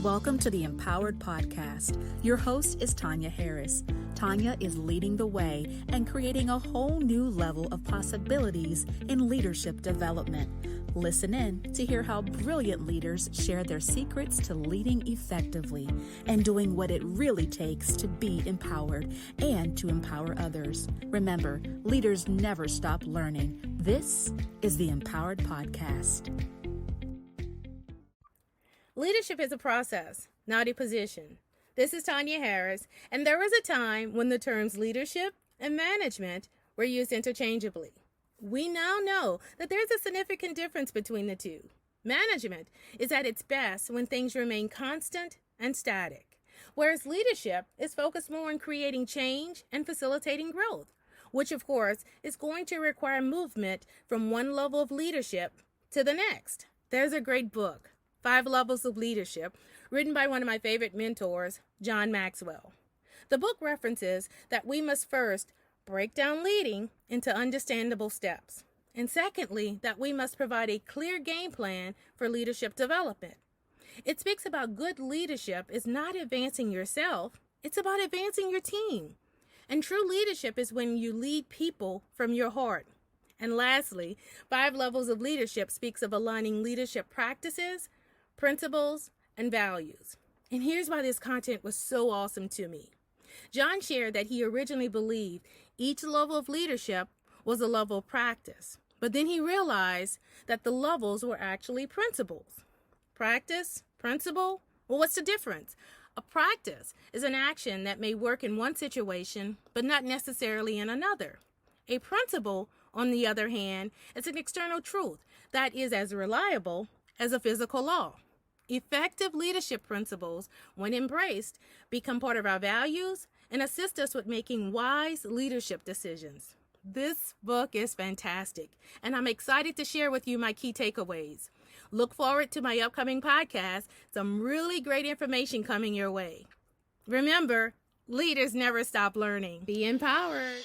Welcome to the Empowered Podcast. Your host is Tanya Harris. Tanya is leading the way and creating a whole new level of possibilities in leadership development. Listen in to hear how brilliant leaders share their secrets to leading effectively and doing what it really takes to be empowered and to empower others. Remember, leaders never stop learning. This is the Empowered Podcast. Leadership is a process, not a position. This is Tanya Harris, and there was a time when the terms leadership and management were used interchangeably. We now know that there's a significant difference between the two. Management is at its best when things remain constant and static, whereas leadership is focused more on creating change and facilitating growth, which of course is going to require movement from one level of leadership to the next. There's a great book, 5 Levels of Leadership, written by one of my favorite mentors, John Maxwell. The book references that we must first break down leading into understandable steps, and secondly, that we must provide a clear game plan for leadership development. It speaks about good leadership is not advancing yourself, it's about advancing your team. And true leadership is when you lead people from your heart. And lastly, 5 Levels of Leadership speaks of aligning leadership practices, principles, and values. And here's why this content was so awesome to me. John shared that he originally believed each level of leadership was a level of practice, but then he realized that the levels were actually principles. Practice, principle, well, what's the difference? A practice is an action that may work in one situation, but not necessarily in another. A principle, on the other hand, is an external truth that is as reliable as a physical law. Effective leadership principles, when embraced, become part of our values and assist us with making wise leadership decisions. This book is fantastic, and I'm excited to share with you my key takeaways. Look forward to my upcoming podcast. Some really great information coming your way. Remember, leaders never stop learning. Be empowered.